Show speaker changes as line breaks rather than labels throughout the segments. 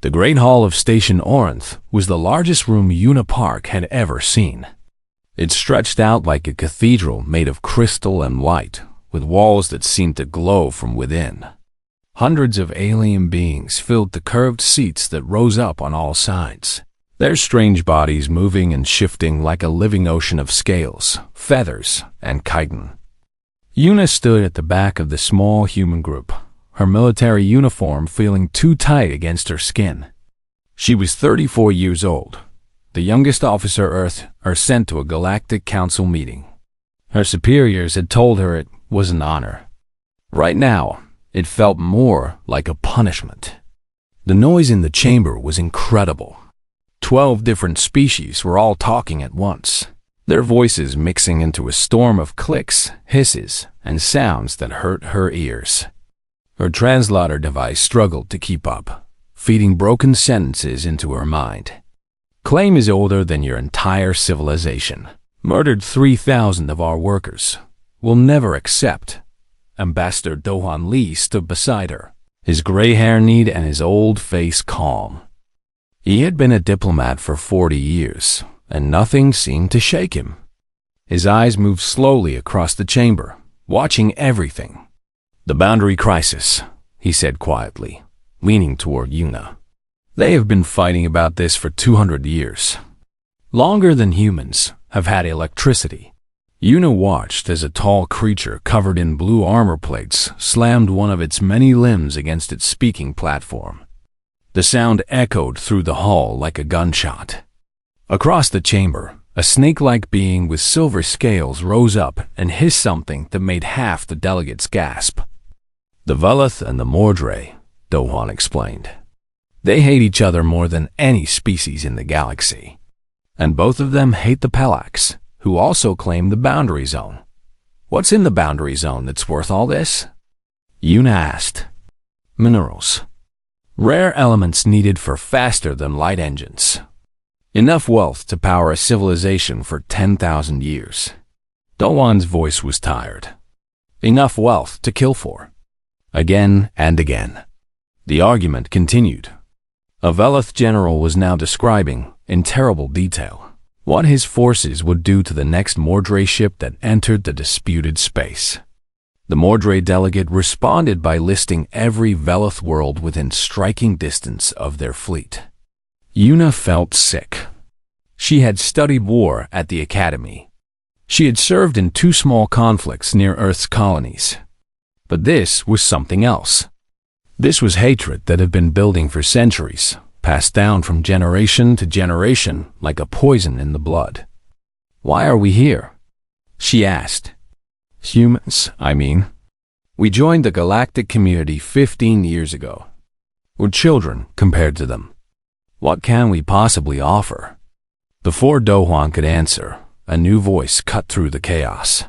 The Great Hall of Station Orinth was the largest room Una Park had ever seen. It stretched out like a cathedral made of crystal and light, with walls that seemed to glow from within. Hundreds of alien beings filled the curved seats that rose up on all sides, their strange bodies moving and shifting like a living ocean of scales, feathers, and chitin. Una stood at the back of the small human group, her military uniform feeling too tight against her skin. She was 34 years old, the youngest officer Earth are sent to a Galactic Council meeting. Her superiors had told her it was an honor. Right now, it felt more like a punishment. The noise in the chamber was incredible. 12 different species were all talking at once, their voices mixing into a storm of clicks, hisses, and sounds that hurt her ears. Her translator device struggled to keep up, feeding broken sentences into her mind. Claim is older than your entire civilization. Murdered 3,000 of our workers. Will never accept. Ambassador Dohan Lee stood beside her, his gray hair neat and his old face calm. He had been a diplomat for 40 years, and nothing seemed to shake him. His eyes moved slowly across the chamber, watching everything. "The boundary crisis," he said quietly, leaning toward Una. "They have been fighting about this for 200 years. Longer than humans have had electricity." Una watched as a tall creature covered in blue armor plates slammed one of its many limbs against its speaking platform. The sound echoed through the hall like a gunshot. Across the chamber, a snake-like being with silver scales rose up and hissed something that made half the delegates gasp. "The Veloth and the Mordre," Dohan explained. "They hate each other more than any species in the galaxy. And both of them hate the Pelax, who also claim the boundary zone. What's in the boundary zone that's worth all this?" Una asked. "Minerals. Rare elements needed for faster-than-light engines. Enough wealth to power a civilization for 10,000 years." Dohan's voice was tired. "Enough wealth to kill for." Again and again. The argument continued. A Veloth general was now describing, in terrible detail, what his forces would do to the next Mordre ship that entered the disputed space. The Mordre delegate responded by listing every Veloth world within striking distance of their fleet. Una felt sick. She had studied war at the academy. She had served in 2 small conflicts near Earth's colonies. But this was something else. This was hatred that had been building for centuries, passed down from generation to generation like a poison in the blood. "Why are we here?" she asked. "Humans, I mean. We joined the galactic community 15 years ago. We're children compared to them. What can we possibly offer?" Before Dohan could answer, a new voice cut through the chaos.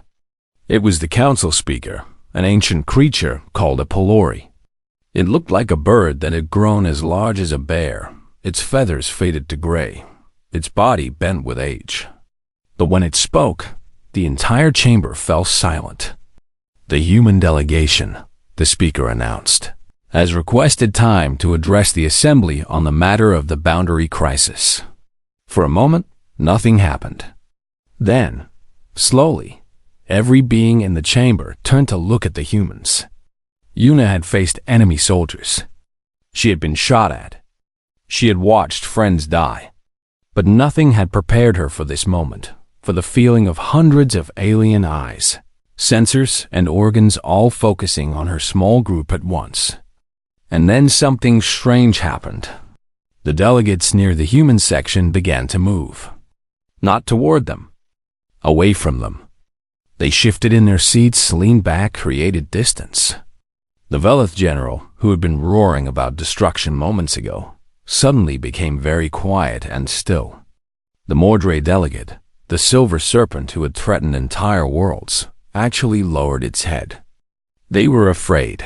It was the council speaker, an ancient creature called a Pelori. It looked like a bird that had grown as large as a bear, its feathers faded to gray, its body bent with age. But when it spoke, the entire chamber fell silent. "The human delegation," the speaker announced, "has requested time to address the assembly on the matter of the boundary crisis." For a moment, nothing happened. Then, slowly, every being in the chamber turned to look at the humans. Una had faced enemy soldiers. She had been shot at. She had watched friends die. But nothing had prepared her for this moment, for the feeling of hundreds of alien eyes, sensors and organs all focusing on her small group at once. And then something strange happened. The delegates near the human section began to move. Not toward them. Away from them. They shifted in their seats, leaned back, created distance. The Veloth general, who had been roaring about destruction moments ago, suddenly became very quiet and still. The Mordre delegate, the silver serpent who had threatened entire worlds, actually lowered its head. They were afraid.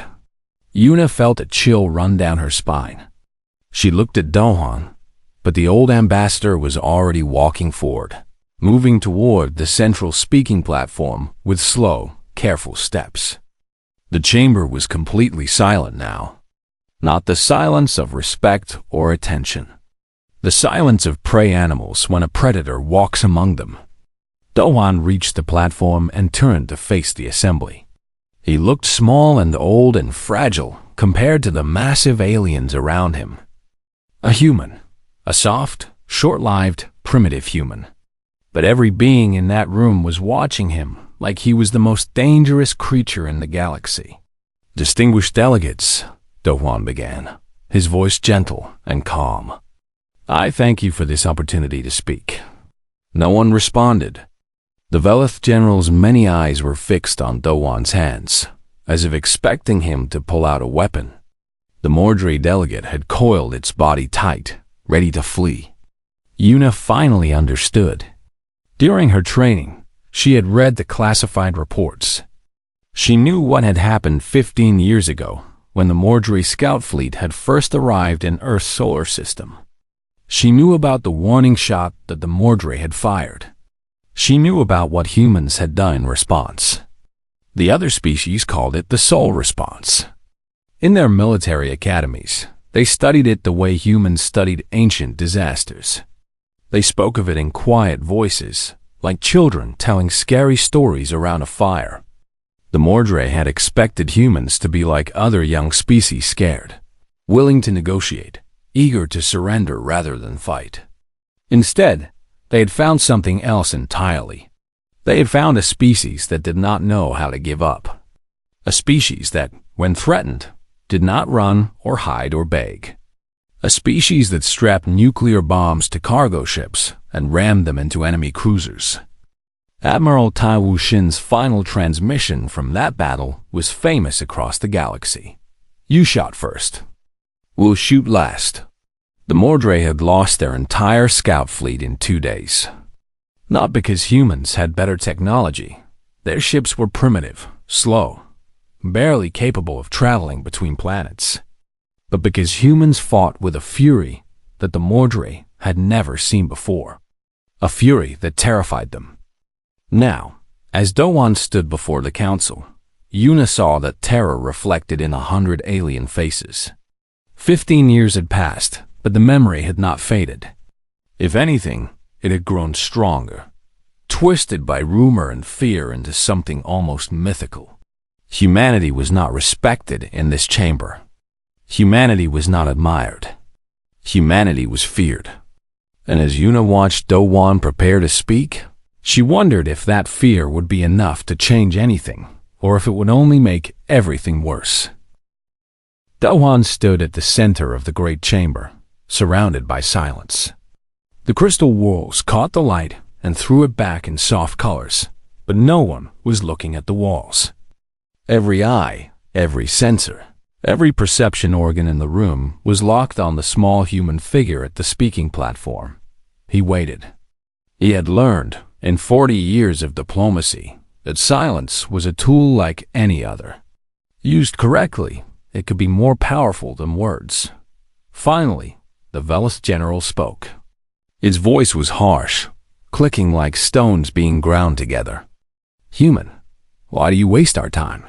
Una felt a chill run down her spine. She looked at Dohan, but the old ambassador was already walking forward, moving toward the central speaking platform with slow, careful steps. The chamber was completely silent now. not the silence of respect or attention. The silence of prey animals when a predator walks among them. Do-hwan reached the platform and turned to face the assembly. He looked small and old and fragile compared to the massive aliens around him. A human, a soft, short-lived, primitive human. But every being in that room was watching him like he was the most dangerous creature in the galaxy. "Distinguished delegates," Do-hwan began, his voice gentle and calm. "I thank you for this opportunity to speak." No one responded. The Velith General's many eyes were fixed on Do-hwan's hands, as if expecting him to pull out a weapon. The Mordre delegate had coiled its body tight, ready to flee. Yuna finally understood. During her training, she had read the classified reports. She knew what had happened 15 years ago, when the Mordre scout fleet had first arrived in Earth's solar system. She knew about the warning shot that the Mordre had fired. She knew about what humans had done in response. The other species called it the Soul Response. In their military academies, they studied it the way humans studied ancient disasters. They spoke of it in quiet voices, like children telling scary stories around a fire. The Mordre had expected humans to be like other young species, scared, willing to negotiate, eager to surrender rather than fight. Instead, they had found something else entirely. They had found a species that did not know how to give up. A species that, when threatened, did not run or hide or beg. A species that strapped nuclear bombs to cargo ships and rammed them into enemy cruisers. Admiral Tai Wuxin's final transmission from that battle was famous across the galaxy. "You shot first. We'll shoot last." The Mordre had lost their entire scout fleet in 2 days. Not because humans had better technology. Their ships were primitive, slow, barely capable of traveling between planets. But because humans fought with a fury that the Mordre had never seen before. A fury that terrified them. Now, as Do-hwan stood before the council, Yuna saw that terror reflected in 100 alien faces. 15 years had passed, but the memory had not faded. If anything, it had grown stronger, twisted by rumor and fear into something almost mythical. Humanity was not respected in this chamber. Humanity was not admired. Humanity was feared. And as Yuna watched Do-hwan prepare to speak, she wondered if that fear would be enough to change anything, or if it would only make everything worse. Do-hwan stood at the center of the great chamber, surrounded by silence. The crystal walls caught the light and threw it back in soft colors, but no one was looking at the walls. Every eye, every sensor, every perception organ in the room was locked on the small human figure at the speaking platform. He waited. He had learned, in 40 years of diplomacy, that silence was a tool like any other. Used correctly, it could be more powerful than words. Finally, the Velith General spoke. His voice was harsh, clicking like stones being ground together. "Human, why do you waste our time?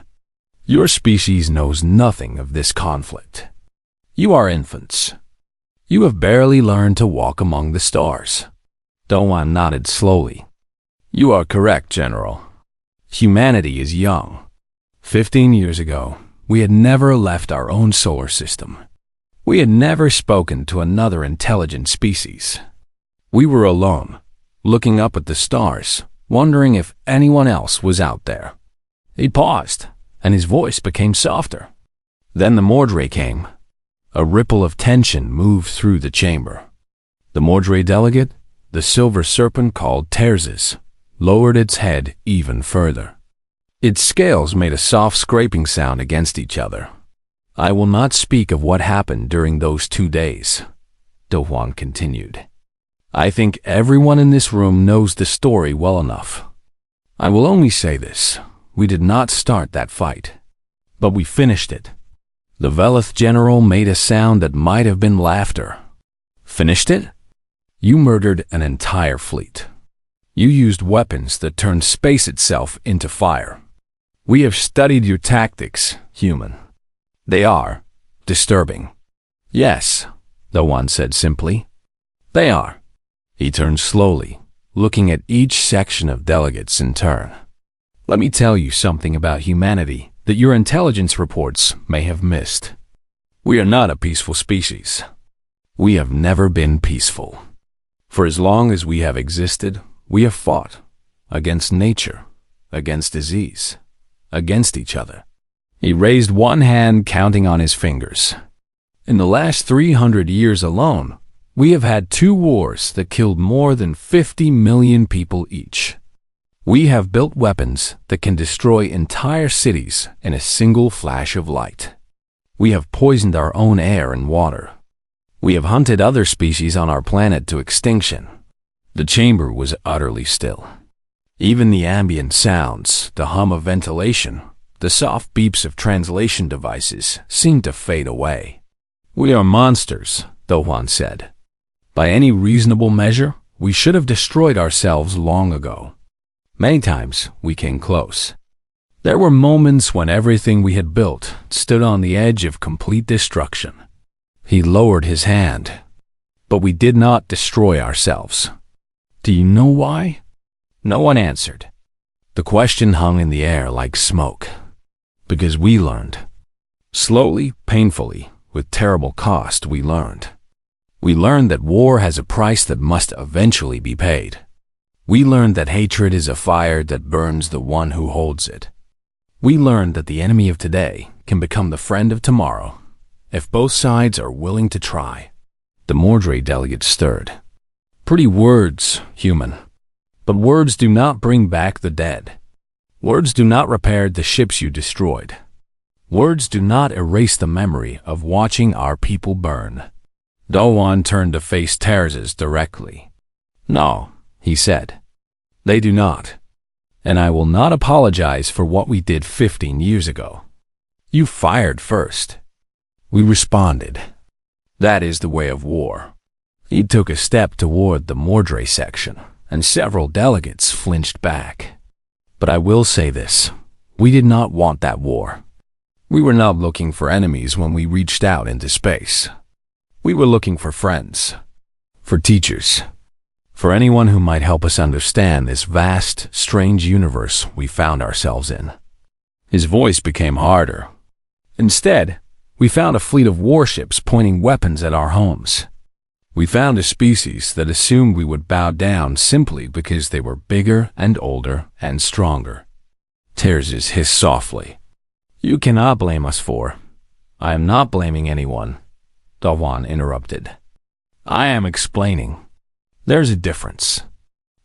Your species knows nothing of this conflict. You are infants. You have barely learned to walk among the stars." Do-hwan nodded slowly. "You are correct, General. Humanity is young. 15 years ago, we had never left our own solar system. We had never spoken to another intelligent species. We were alone, looking up at the stars, wondering if anyone else was out there." He paused, and his voice became softer. Then the Mordre came. A ripple of tension moved through the chamber. The Mordre delegate, the silver serpent called Terzis, lowered its head even further. Its scales made a soft scraping sound against each other. "I will not speak of what happened during those 2 days," Do-hwan continued. "I think everyone in this room knows the story well enough. I will only say this. We did not start that fight, but we finished it." The Velith General made a sound that might have been laughter. "Finished it? You murdered an entire fleet. You used weapons that turned space itself into fire. We have studied your tactics, human. They are, Disturbing. Yes, Do-Hwan said simply. They are. He turned slowly, looking at each section of delegates in turn. Let me tell you something about humanity that your intelligence reports may have missed. We are not a peaceful species. We have never been peaceful. For as long as we have existed, we have fought against nature, against disease, against each other. He raised one hand, counting on his fingers. In the last 300 years alone, we have had 2 wars that killed more than 50 million people each. We have built weapons that can destroy entire cities in a single flash of light. We have poisoned our own air and water. We have hunted other species on our planet to extinction. The chamber was utterly still. Even the ambient sounds, the hum of ventilation, the soft beeps of translation devices seemed to fade away. We are monsters, Do-Hwan said. By any reasonable measure, we should have destroyed ourselves long ago. Many times we came close. There were moments when everything we had built stood on the edge of complete destruction. He lowered his hand. But we did not destroy ourselves. Do you know why? No one answered. The question hung in the air like smoke. Because we learned. Slowly, painfully, with terrible cost, we learned. We learned that war has a price that must eventually be paid. We learned that hatred is a fire that burns the one who holds it. We learned that the enemy of today can become the friend of tomorrow, if both sides are willing to try. The Mordre delegate stirred. Pretty words, human. But words do not bring back the dead. Words do not repair the ships you destroyed. Words do not erase the memory of watching our people burn. Do-Hwan turned to face Terzes directly. No, he said. They do not. And I will not apologize for what we did 15 years ago. You fired first. We responded. That is the way of war. He took a step toward the Mordre section, and several delegates flinched back. But I will say this. We did not want that war. We were not looking for enemies when we reached out into space. We were looking for friends, for teachers, for anyone who might help us understand this vast, strange universe we found ourselves in. His voice became harder. Instead, we found a fleet of warships pointing weapons at our homes. We found a species that assumed we would bow down simply because they were bigger and older and stronger. Terzes hissed softly. You cannot blame us for. I am not blaming anyone. Do-Hwan interrupted. I am explaining. There's a difference.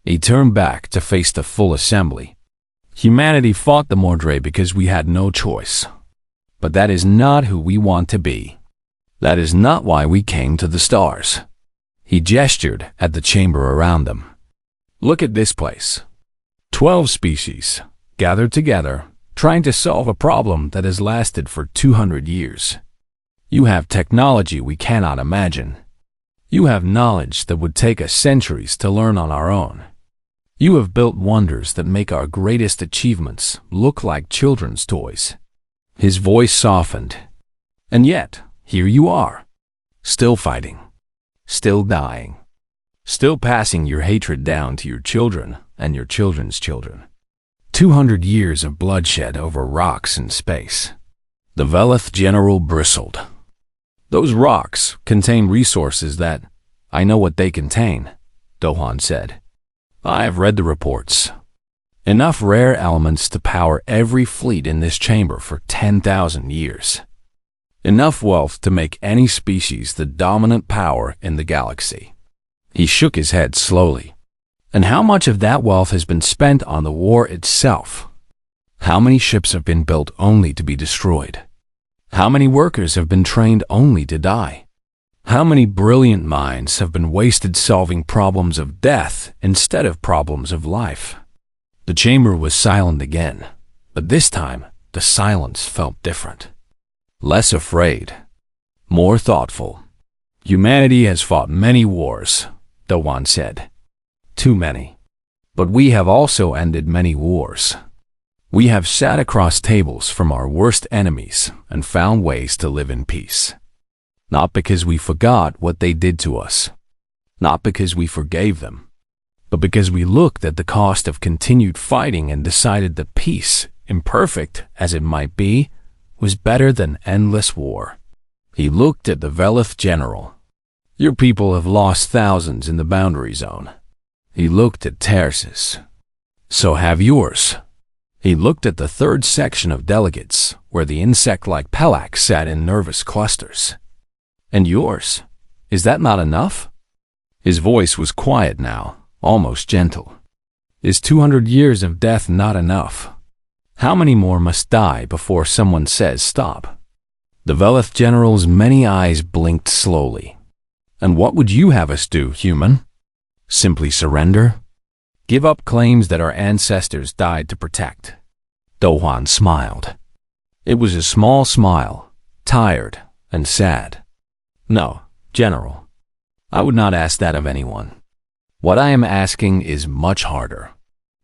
He turned back to face the full assembly. Humanity fought the Mordre because we had no choice. But that is not who we want to be. That is not why we came to the stars. He gestured at the chamber around them. Look at this place. 12 species, gathered together, trying to solve a problem that has lasted for 200 years. You have technology we cannot imagine. You have knowledge that would take us centuries to learn on our own. You have built wonders that make our greatest achievements look like children's toys. His voice softened. And yet, here you are, still fighting, still dying, still passing your hatred down to your children and your children's children. 200 years of bloodshed over rocks in space. The Veleth general bristled. Those rocks contain resources that, I know what they contain, Do-Hwan said. I have read the reports. Enough rare elements to power every fleet in this chamber for 10,000 years. Enough wealth to make any species the dominant power in the galaxy. He shook his head slowly. And how much of that wealth has been spent on the war itself? How many ships have been built only to be destroyed? How many workers have been trained only to die? How many brilliant minds have been wasted solving problems of death instead of problems of life? The chamber was silent again, but this time the silence felt different. Less afraid, more thoughtful. Humanity has fought many wars, Do-Hwan said. Too many. But we have also ended many wars. We have sat across tables from our worst enemies and found ways to live in peace. Not because we forgot what they did to us, not because we forgave them, but because we looked at the cost of continued fighting and decided that peace, imperfect as it might be, was better than endless war. He looked at the Velith general. Your people have lost thousands in the boundary zone. He looked at Terces. So have yours. He looked at the third section of delegates, where the insect-like Pelak sat in nervous clusters. And yours? Is that not enough? His voice was quiet now, almost gentle. Is 200 years of death not enough? How many more must die before someone says stop? The Velith general's many eyes blinked slowly. And what would you have us do, human? Simply surrender? Give up claims that our ancestors died to protect? Dohuan smiled. It was a small smile, tired and sad. No, General. I would not ask that of anyone. What I am asking is much harder.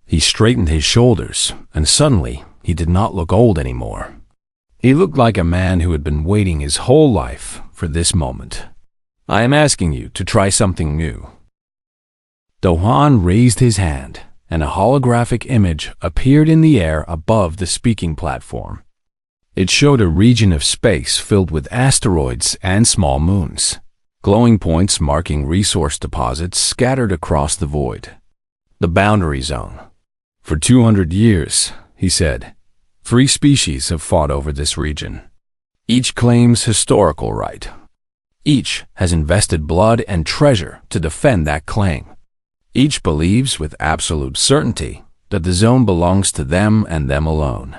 He straightened his shoulders, and suddenly he did not look old anymore. He looked like a man who had been waiting his whole life for this moment. I am asking you to try something new. Dohuan raised his hand, and a holographic image appeared in the air above the speaking platform. It showed a region of space filled with asteroids and small moons, glowing points marking resource deposits scattered across the void. The boundary zone. For 200 years, he said, 3 species have fought over this region. Each claims historical right. Each has invested blood and treasure to defend that claim. Each believes with absolute certainty that the zone belongs to them and them alone.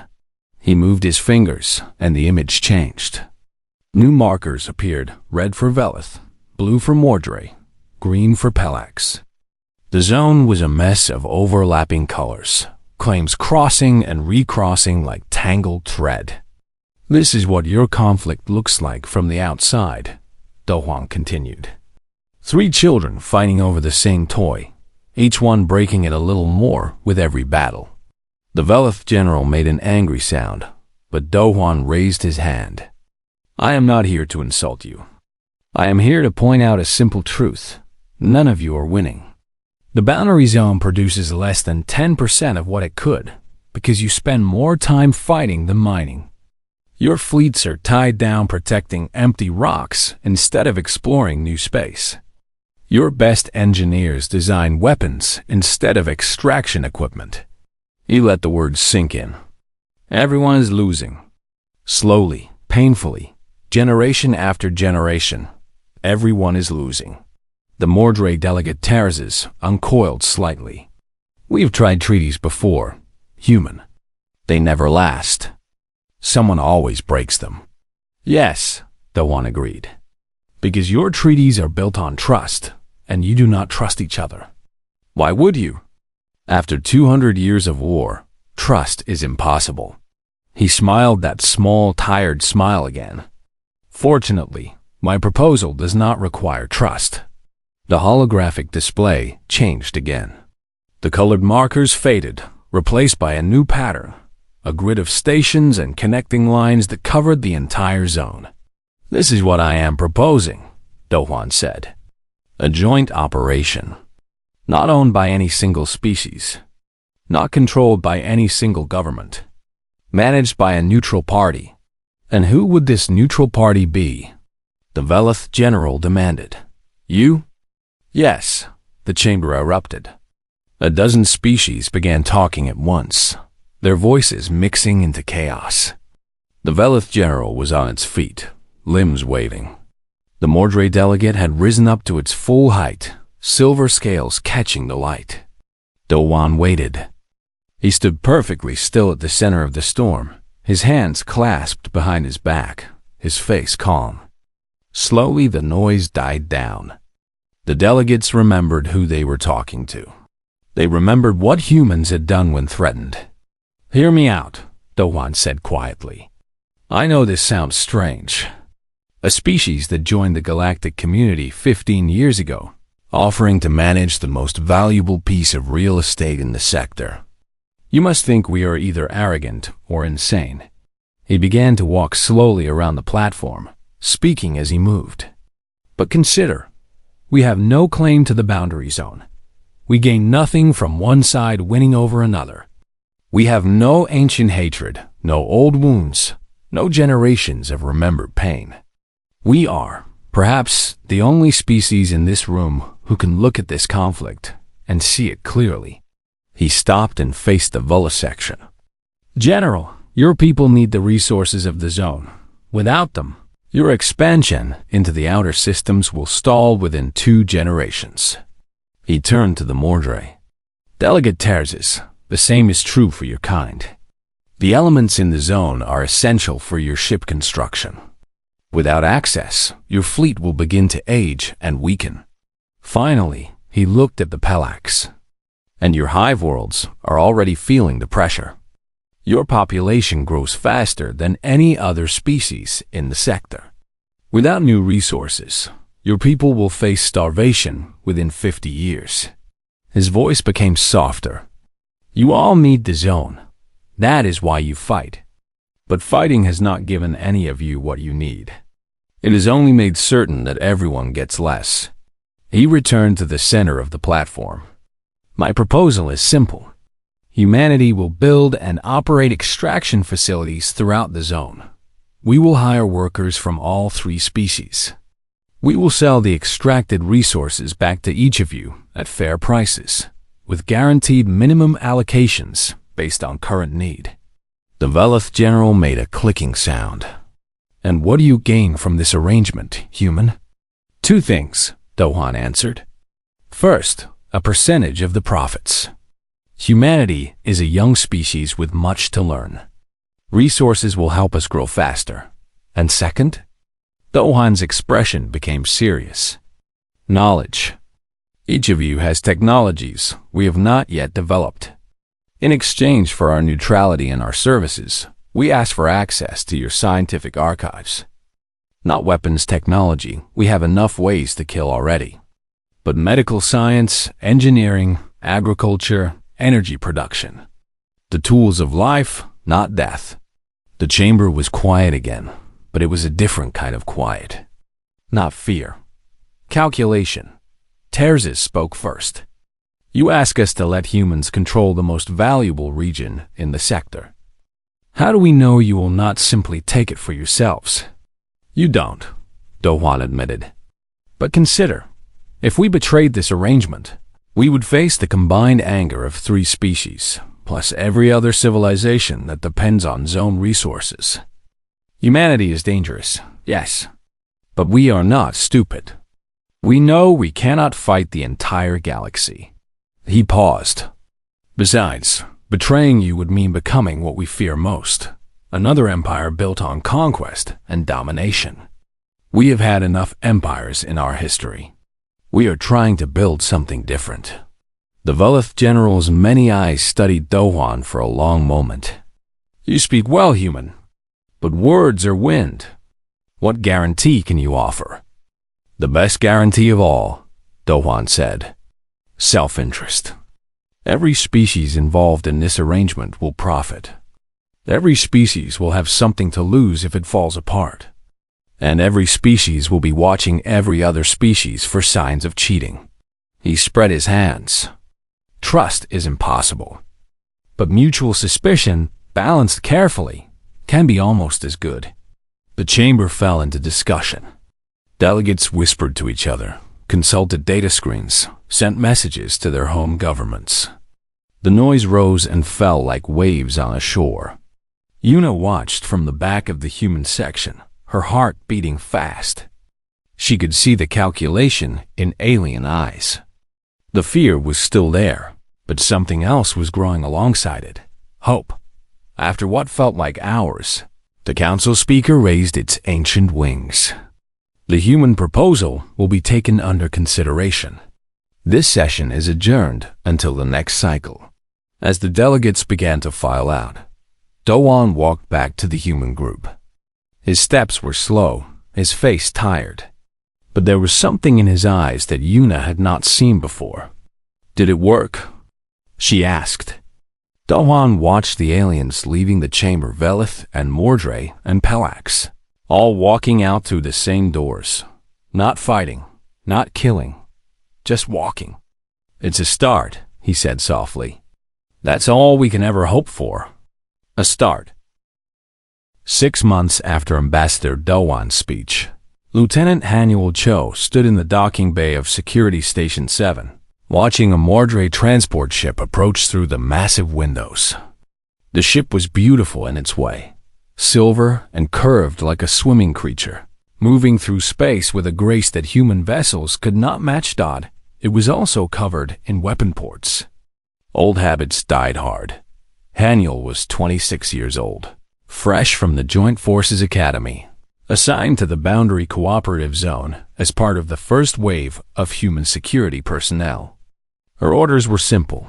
He moved his fingers, and the image changed. New markers appeared, red for Velith, blue for Mordre, green for Pelax. The zone was a mess of overlapping colors, claims crossing and recrossing like tangled thread. This is what your conflict looks like from the outside, Dohuan continued. 3 children fighting over the same toy, each one breaking it a little more with every battle. The Velith general made an angry sound, but Dohuan raised his hand. I am not here to insult you. I am here to point out a simple truth. None of you are winning. The boundary zone produces less than 10% of what it could, because you spend more time fighting than mining. Your fleets are tied down protecting empty rocks instead of exploring new space. Your best engineers design weapons instead of extraction equipment. He let the words sink in. Everyone is losing. Slowly, painfully, generation after generation, everyone is losing. The Mordre delegate Terces uncoiled slightly. We've tried treaties before, human. They never last. Someone always breaks them. Yes, Dohuan agreed. Because your treaties are built on trust, and you do not trust each other. Why would you? After 200 years of war, trust is impossible. He smiled that small, tired smile again. Fortunately, my proposal does not require trust. The holographic display changed again. The colored markers faded, replaced by a new pattern, a grid of stations and connecting lines that covered the entire zone. This is what I am proposing, Dohuan said. A joint operation. Not owned by any single species, not controlled by any single government, managed by a neutral party. And who would this neutral party be? The Velith general demanded. You? Yes, the chamber erupted. A dozen species began talking at once, their voices mixing into chaos. The Velith general was on its feet, limbs waving. The Mordre delegate had risen up to its full height, silver scales catching the light. Dohuan waited. He stood perfectly still at the center of the storm, his hands clasped behind his back, his face calm. Slowly the noise died down. The delegates remembered who they were talking to. They remembered what humans had done when threatened. Hear me out, Dohuan said quietly. I know this sounds strange. A species that joined the galactic community 15 years ago, offering to manage the most valuable piece of real estate in the sector. You must think we are either arrogant or insane." He began to walk slowly around the platform, speaking as he moved. "But consider, we have no claim to the boundary zone. We gain nothing from one side winning over another. We have no ancient hatred, no old wounds, no generations of remembered pain. We are, perhaps, the only species in this room who can look at this conflict and see it clearly." He stopped and faced the vivisection. "General, your people need the resources of the zone. Without them, your expansion into the outer systems will stall within 2 generations." He turned to the Mordre. "Delegate Terzis, the same is true for your kind. The elements in the zone are essential for your ship construction. Without access, your fleet will begin to age and weaken." Finally, he looked at the Pelax. "And your hive worlds are already feeling the pressure. Your population grows faster than any other species in the sector. Without new resources, your people will face starvation within 50 years. His voice became softer. "You all need the zone. That is why you fight. But fighting has not given any of you what you need. It has only made certain that everyone gets less." He returned to the center of the platform. "My proposal is simple. Humanity will build and operate extraction facilities throughout the zone. We will hire workers from all 3 species. We will sell the extracted resources back to each of you at fair prices, with guaranteed minimum allocations based on current need." The Velith general made a clicking sound. "And what do you gain from this arrangement, human?" "2 things," Dohan answered. "First, a percentage of the profits. Humanity is a young species with much to learn. Resources will help us grow faster. And second," Dohan's expression became serious, "knowledge. Each of you has technologies we have not yet developed. In exchange for our neutrality and our services, we ask for access to your scientific archives. Not weapons technology, we have enough ways to kill already. But medical science, engineering, agriculture, energy production. The tools of life, not death." The chamber was quiet again, but it was a different kind of quiet. Not fear. Calculation. Terzis spoke first. "You ask us to let humans control the most valuable region in the sector. How do we know you will not simply take it for yourselves?" "You don't," Dohan admitted. "But consider, if we betrayed this arrangement, we would face the combined anger of 3 species, plus every other civilization that depends on zone resources. Humanity is dangerous, yes, but we are not stupid. We know we cannot fight the entire galaxy." He paused. "Besides, betraying you would mean becoming what we fear most, another empire built on conquest and domination. We have had enough empires in our history. We are trying to build something different." The Velith general's many eyes studied Dohan for a long moment. "You speak well, human, but words are wind. What guarantee can you offer?" "The best guarantee of all," Dohan said. "Self-interest. Every species involved in this arrangement will profit. Every species will have something to lose if it falls apart. And every species will be watching every other species for signs of cheating." He spread his hands. "Trust is impossible. But mutual suspicion, balanced carefully, can be almost as good." The chamber fell into discussion. Delegates whispered to each other, consulted data screens, sent messages to their home governments. The noise rose and fell like waves on a shore. Yuna watched from the back of the human section, her heart beating fast. She could see the calculation in alien eyes. The fear was still there, but something else was growing alongside it. Hope. After what felt like hours, the council speaker raised its ancient wings. "The human proposal will be taken under consideration. This session is adjourned until the next cycle." As the delegates began to file out, Dohan walked back to the human group. His steps were slow, his face tired, but there was something in his eyes that Yuna had not seen before. "Did it work?" she asked. Dohan watched the aliens leaving the chamber, Velith and Mordre and Pelax, all walking out through the same doors. Not fighting, not killing, just walking. "It's a start," he said softly. "That's all we can ever hope for. A start." 6 months after Ambassador Dohan's speech, Lieutenant Hanuel Cho stood in the docking bay of Security Station 7, watching a Mordre transport ship approach through the massive windows. The ship was beautiful in its way, silver and curved like a swimming creature, moving through space with a grace that human vessels could not match. It was also covered in weapon ports. Old habits died hard. Hanuel was 26 years old, fresh from the Joint Forces Academy, assigned to the Boundary Cooperative Zone as part of the first wave of human security personnel. Her orders were simple: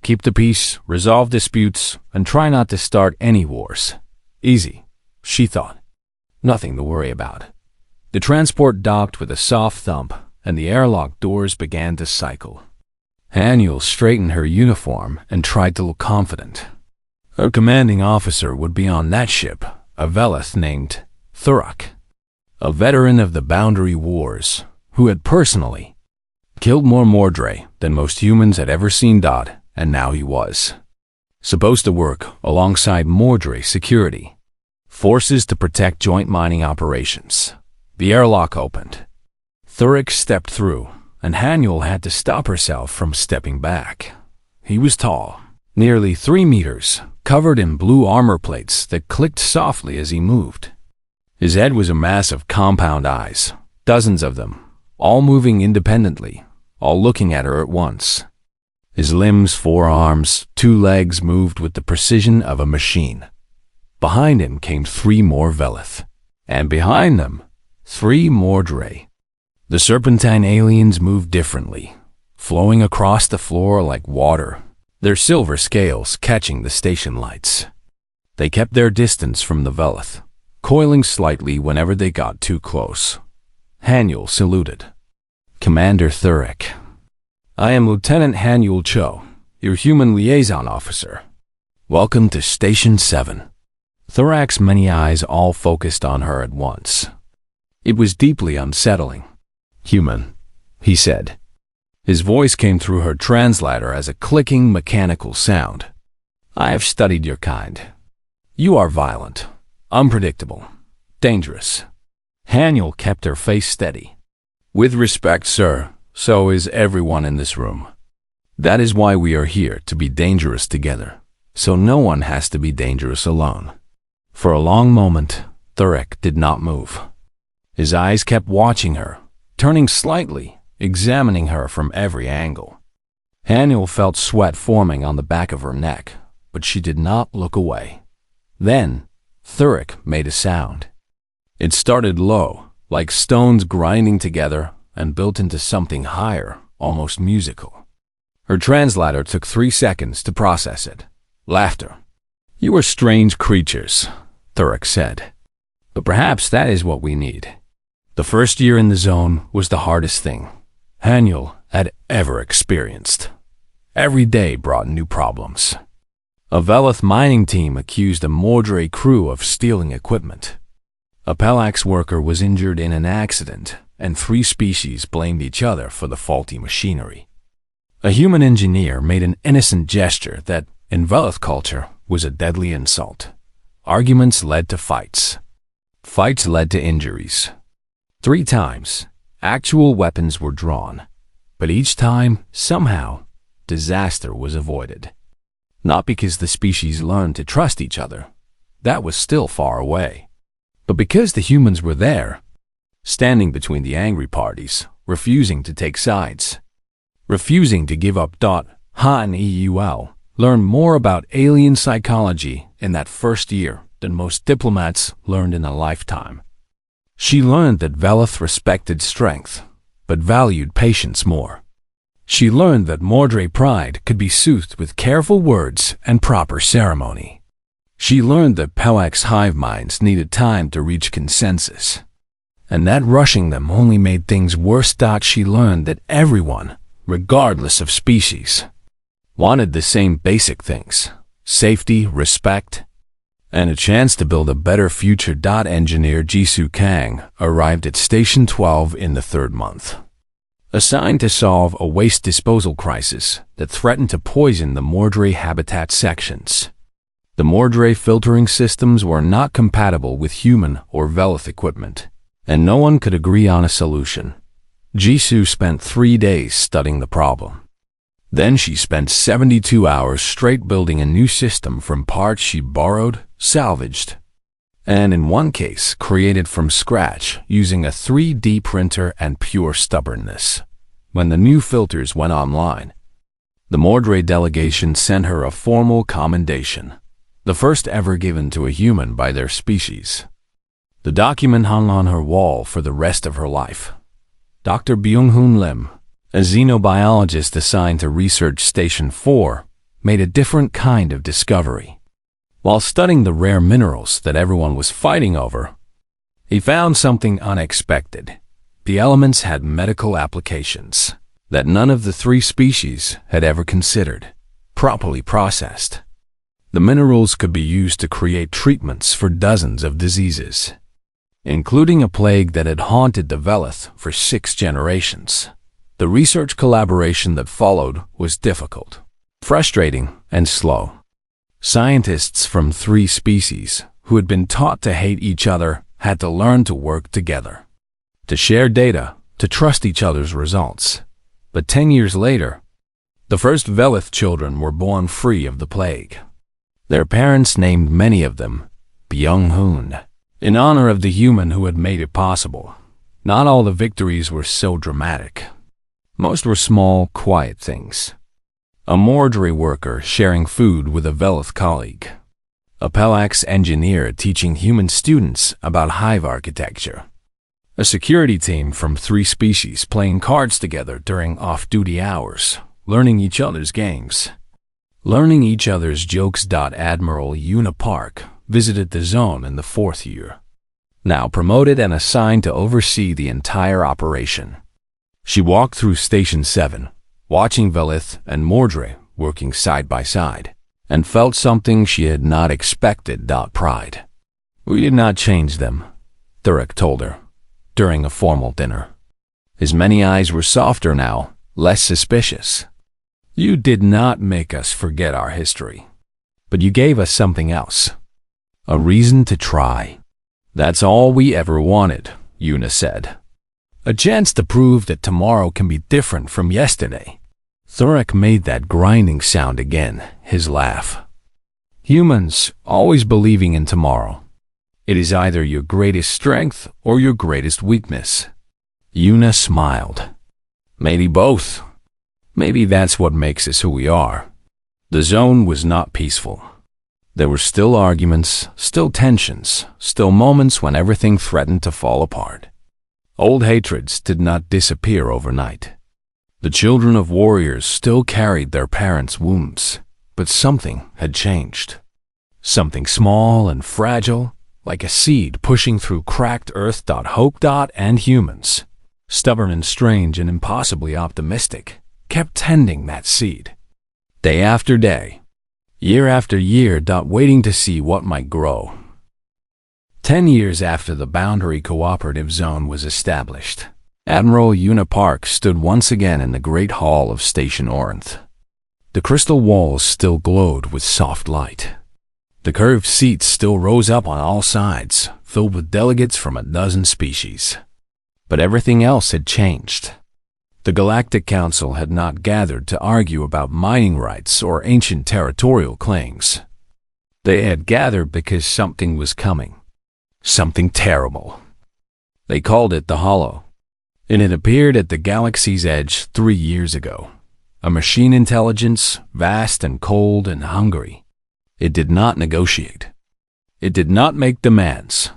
keep the peace, resolve disputes, and try not to start any wars. Easy, she thought. Nothing to worry about. The transport docked with a soft thump, and the airlock doors began to cycle. Hanuel straightened her uniform and tried to look confident. Her commanding officer would be on that ship, a Velith named Thurak, a veteran of the Boundary Wars, who had personally killed more Mordre than most humans had ever seen. And now he was supposed to work alongside Mordre security forces to protect joint mining operations. The airlock opened. Thurak stepped through, and Hanuel had to stop herself from stepping back. He was tall, nearly 3 meters, covered in blue armor plates that clicked softly as he moved. His head was a mass of compound eyes, dozens of them, all moving independently, all looking at her at once. His limbs, 4 arms, 2 legs moved with the precision of a machine. Behind him came 3 more Velith, and behind them, 3 Mordre. The serpentine aliens moved differently, flowing across the floor like water, their silver scales catching the station lights. They kept their distance from the Velith, coiling slightly whenever they got too close. Hanuel saluted. "Commander Thurak, I am Lieutenant Hanuel Cho, your human liaison officer. Welcome to Station 7. Thurak's many eyes all focused on her at once. It was deeply unsettling. "Human," he said. His voice came through her translator as a clicking mechanical sound. "I have studied your kind. You are violent, unpredictable, dangerous." Hanuel kept her face steady. "With respect, sir, so is everyone in this room. That is why we are here, to be dangerous together, so no one has to be dangerous alone." For a long moment, Thurak did not move. His eyes kept watching her, turning slightly, examining her from every angle. Hanuel felt sweat forming on the back of her neck, but she did not look away. Then, Thurak made a sound. It started low, like stones grinding together, and built into something higher, almost musical. Her translator took 3 seconds to process it. Laughter. "You are strange creatures," Thurak said. "But perhaps that is what we need." The first year in the zone was the hardest thing Hanuel had ever experienced. Every day brought new problems. A Velith mining team accused a Mordre crew of stealing equipment. A Pelax worker was injured in an accident, and 3 species blamed each other for the faulty machinery. A human engineer made an innocent gesture that, in Velith culture, was a deadly insult. Arguments led to fights. Fights led to injuries. 3 times, actual weapons were drawn, but each time, somehow, disaster was avoided. Not because the species learned to trust each other. That was still far away. But because the humans were there, standing between the angry parties, refusing to take sides, refusing to give up. Han Eul learned more about alien psychology in that first year than most diplomats learned in a lifetime. She learned that Velith respected strength, but valued patience more. She learned that Mordre pride could be soothed with careful words and proper ceremony. She learned that Pelax hive minds needed time to reach consensus, and that rushing them only made things worse. She learned that everyone, regardless of species, wanted the same basic things: safety, respect, and a chance to build a better future. Engineer Jisoo Kang arrived at Station 12 in the third month, assigned to solve a waste disposal crisis that threatened to poison the Mordray habitat sections. The Mordray filtering systems were not compatible with human or Velith equipment, and no one could agree on a solution. Jisoo spent 3 days studying the problem. Then she spent 72 hours straight building a new system from parts she borrowed, salvaged, and in one case created from scratch using a 3D printer and pure stubbornness. When the new filters went online, the Mordray delegation sent her a formal commendation, the first ever given to a human by their species. The document hung on her wall for the rest of her life. Dr. Byung-Hoon Lim, a xenobiologist assigned to Research Station 4, made a different kind of discovery. While studying the rare minerals that everyone was fighting over, he found something unexpected. The elements had medical applications that none of the 3 species had ever considered. Properly processed, the minerals could be used to create treatments for dozens of diseases, including a plague that had haunted the Velith for 6 generations. The research collaboration that followed was difficult, frustrating, and slow. Scientists from 3 species, who had been taught to hate each other, had to learn to work together, to share data, to trust each other's results. But 10 years later, the first Velith children were born free of the plague. Their parents named many of them Byung-Hoon, in honor of the human who had made it possible. Not all the victories were so dramatic. Most were small, quiet things. A Mordray worker sharing food with a Velith colleague. A Pelax engineer teaching human students about hive architecture. A security team from 3 species playing cards together during off-duty hours, learning each other's games, learning each other's jokes. Admiral Yuna Park visited the zone in the 4th year, now promoted and assigned to oversee the entire operation. She walked through Station 7, watching Velith and Mordray working side by side, and felt something she had not expected. Pride. "We did not change them," Thurek told her during a formal dinner. His many eyes were softer now, less suspicious. "You did not make us forget our history, but you gave us something else. A reason to try. That's all we ever wanted," Yuna said. "A chance to prove that tomorrow can be different from yesterday." Thurek made that grinding sound again, his laugh. "Humans always believing in tomorrow. It is either your greatest strength or your greatest weakness." Yuna smiled. "Maybe both. Maybe that's what makes us who we are." The zone was not peaceful. There were still arguments, still tensions, still moments when everything threatened to fall apart. Old hatreds did not disappear overnight. The children of warriors still carried their parents' wounds, but something had changed. Something small and fragile, like a seed pushing through cracked earth. Hope and humans, stubborn and strange and impossibly optimistic, kept tending that seed. Day after day, year after year. Waiting to see what might grow. 10 years after the Boundary Cooperative Zone was established, Admiral Yuna Park stood once again in the Great Hall of Station Orinth. The crystal walls still glowed with soft light. The curved seats still rose up on all sides, filled with delegates from a dozen species. But everything else had changed. The Galactic Council had not gathered to argue about mining rights or ancient territorial claims. They had gathered because something was coming. Something terrible. They called it the Hollow. It had appeared at the galaxy's edge 3 years ago. A machine intelligence, vast and cold and hungry. It did not negotiate. It did not make demands.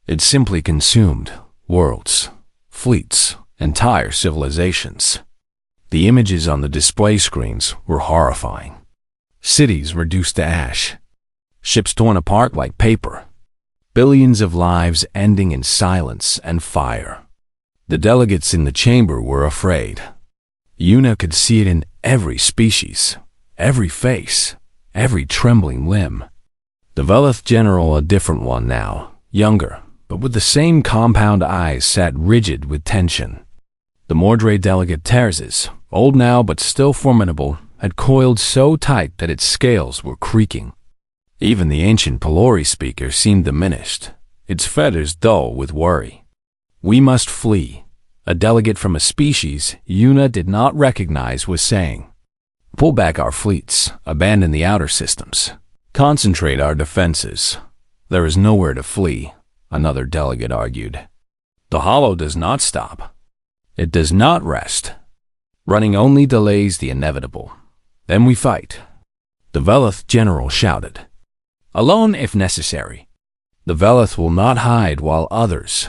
It simply consumed worlds, fleets, entire civilizations. The images on the display screens were horrifying. Cities reduced to ash. Ships torn apart like paper. Billions of lives ending in silence and fire. The delegates in the chamber were afraid. Yuna could see it in every species, every face, every trembling limb. The Veleth general, a different one now, younger, but with the same compound eyes, sat rigid with tension. The Mordre delegate Terzis, old now but still formidable, had coiled so tight that its scales were creaking. Even the ancient Pelori speaker seemed diminished, its feathers dull with worry. "We must flee," a delegate from a species Yuna did not recognize was saying. "Pull back our fleets, abandon the outer systems, concentrate our defenses. There is nowhere to flee," another delegate argued. "The hollow does not stop. It does not rest. Running only delays the inevitable. Then we fight," the Veleth general shouted. "Alone if necessary. The Veleth will not hide while others.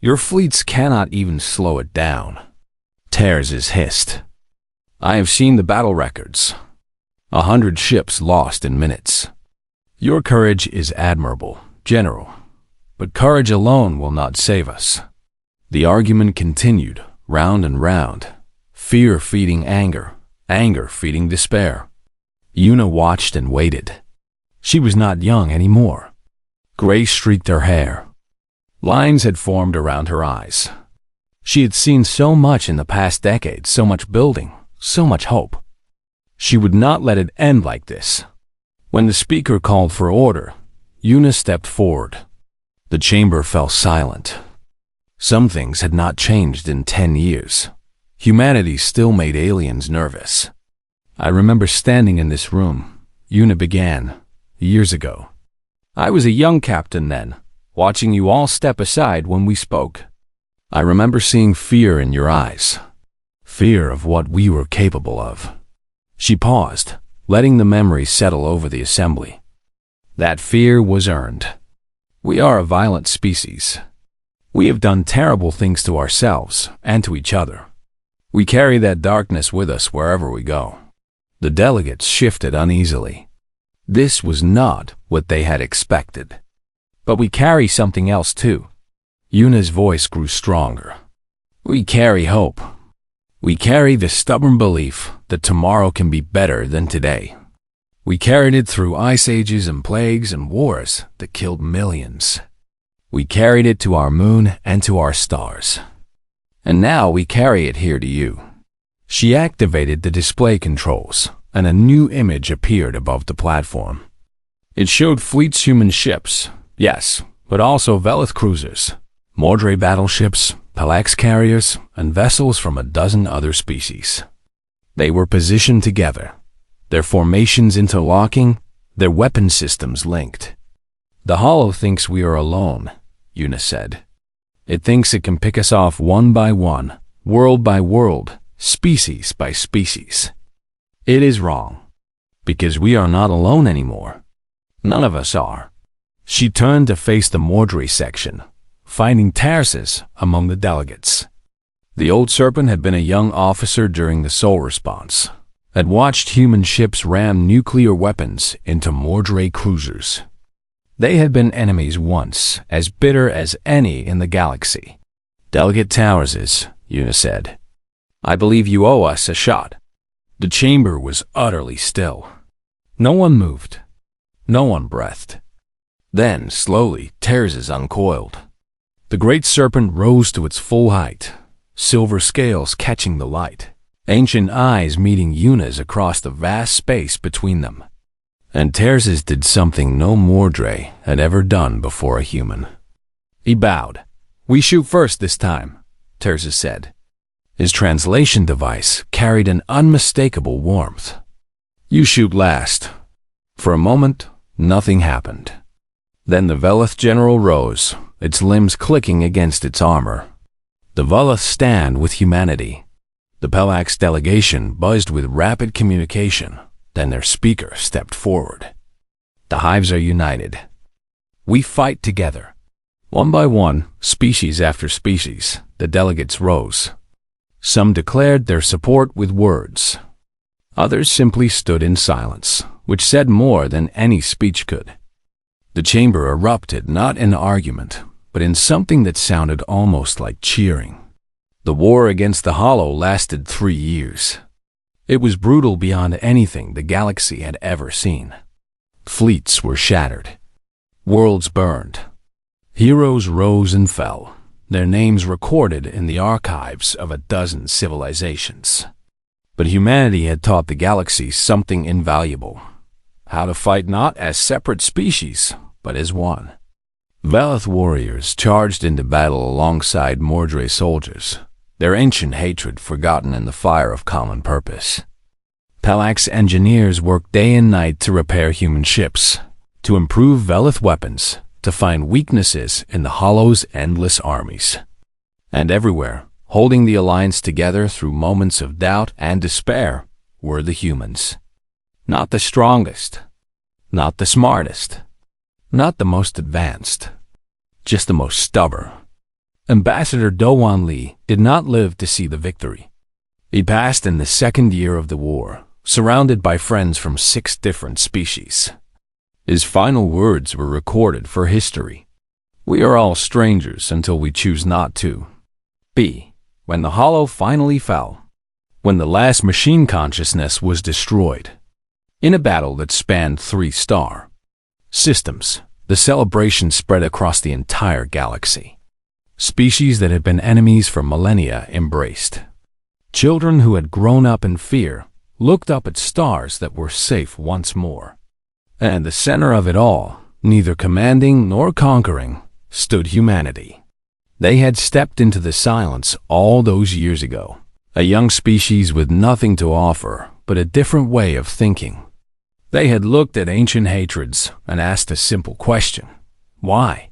Your fleets cannot even slow it down." Terzis hissed. "I have seen the battle records. 100 ships lost in minutes. Your courage is admirable, General, but courage alone will not save us." The argument continued, round and round, fear feeding anger, anger feeding despair. Yuna watched and waited. She was not young anymore. Gray streaked her hair. Lines had formed around her eyes. She had seen so much in the past decade, so much building, so much hope. She would not let it end like this. When the speaker called for order, Yuna stepped forward. The chamber fell silent. Some things had not changed in 10 years. Humanity still made aliens nervous. "I remember standing in this room," Yuna began, "years ago. I was a young captain then, watching you all step aside when we spoke. I remember seeing fear in your eyes. Fear of what we were capable of." She paused, letting the memory settle over the assembly. "That fear was earned. We are a violent species. We have done terrible things to ourselves and to each other. We carry that darkness with us wherever we go." The delegates shifted uneasily. This was not what they had expected. "But we carry something else too." Yuna's voice grew stronger. "We carry hope. We carry the stubborn belief that tomorrow can be better than today. We carried it through ice ages and plagues and wars that killed millions. We carried it to our moon and to our stars. And now we carry it here to you." She activated the display controls, and a new image appeared above the platform. It showed fleets, human ships, yes, but also Veleth cruisers, Mordre battleships, Palax carriers, and vessels from a dozen other species. They were positioned together, their formations interlocking, their weapon systems linked. "The Hollow thinks we are alone," Yuna said. "It thinks it can pick us off one by one, world by world, species by species. It is wrong, because we are not alone anymore. None of us are." She turned to face the Mordre section, finding Terzis among the delegates. The old serpent had been a young officer during the Soul Response, had watched human ships ram nuclear weapons into Mordre cruisers. They had been enemies once, as bitter as any in the galaxy. "Delegate Terzis," Yuna said, "I believe you owe us a shot." The chamber was utterly still. No one moved. No one breathed. Then, slowly, Terzis uncoiled. The great serpent rose to its full height, silver scales catching the light, ancient eyes meeting Yuna's across the vast space between them. And Terzis did something no Mordre had ever done before a human. He bowed. "We shoot first this time," Terzis said. His translation device carried an unmistakable warmth. "You shoot last." For a moment, nothing happened. Then the Veleth general rose, its limbs clicking against its armor. The Veleth stand with humanity. The Pelax delegation buzzed with rapid communication. Then their speaker stepped forward. "The hives are united. We fight together." One by one, species after species, the delegates rose. Some declared their support with words. Others simply stood in silence, which said more than any speech could. The chamber erupted not in argument, but in something that sounded almost like cheering. The war against the Hollow lasted 3 years. It was brutal beyond anything the galaxy had ever seen. Fleets were shattered. Worlds burned. Heroes rose and fell, their names recorded in the archives of a dozen civilizations. But humanity had taught the galaxy something invaluable: how to fight not as separate species, but as one. Velith warriors charged into battle alongside Mordre soldiers, their ancient hatred forgotten in the fire of common purpose. Palax engineers worked day and night to repair human ships, to improve Velith weapons, to find weaknesses in the Hollow's endless armies. And everywhere, holding the Alliance together through moments of doubt and despair, were the humans. Not the strongest, not the smartest, not the most advanced, just the most stubborn. Ambassador Dowan Lee did not live to see the victory. He passed in the second year of the war, surrounded by friends from 6 different species. His final words were recorded for history. "We are all strangers until we choose not to be." When the Hollow finally fell, when the last machine consciousness was destroyed, in a battle that spanned 3-star systems, the celebration spread across the entire galaxy. Species that had been enemies for millennia embraced. Children who had grown up in fear looked up at stars that were safe once more. And the center of it all, neither commanding nor conquering, stood humanity. They had stepped into the silence all those years ago, a young species with nothing to offer but a different way of thinking. They had looked at ancient hatreds and asked a simple question: why?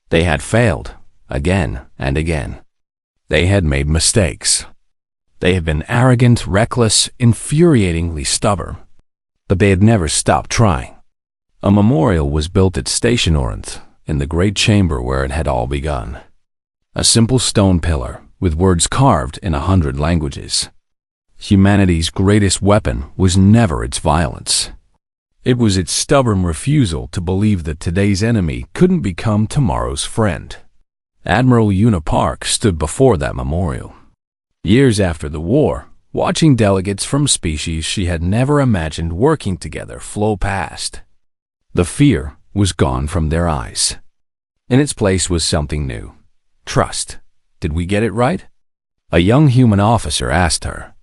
They had failed, again and again. They had made mistakes. They had been arrogant, reckless, infuriatingly stubborn. But they had never stopped trying. A memorial was built at Station Orinth, in the great chamber where it had all begun. A simple stone pillar, with words carved in 100 languages. Humanity's greatest weapon was never its violence. It was its stubborn refusal to believe that today's enemy couldn't become tomorrow's friend. Admiral Una Park stood before that memorial. Years after the war, watching delegates from species she had never imagined working together flow past. The fear was gone from their eyes. In its place was something new: trust. Did we get it right? A young human officer asked her.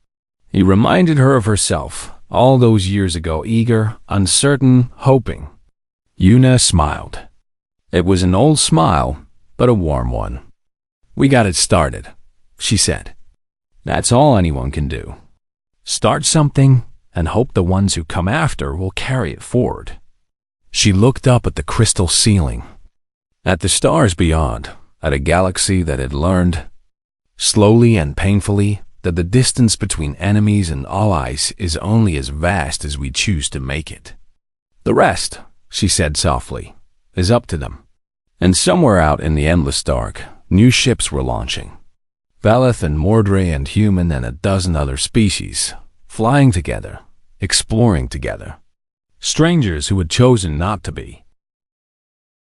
He reminded her of herself, all those years ago, eager, uncertain, hoping. Una smiled. It was an old smile, but a warm one. "We got it started," she said. "That's all anyone can do. Start something and hope the ones who come after will carry it forward." She looked up at the crystal ceiling, at the stars beyond, at a galaxy that had learned, slowly and painfully, that the distance between enemies and allies is only as vast as we choose to make it. "The rest," she said softly, "is up to them." And somewhere out in the endless dark, new ships were launching. Velith and Mordre and human and a dozen other species, flying together, exploring together. Strangers who had chosen not to be.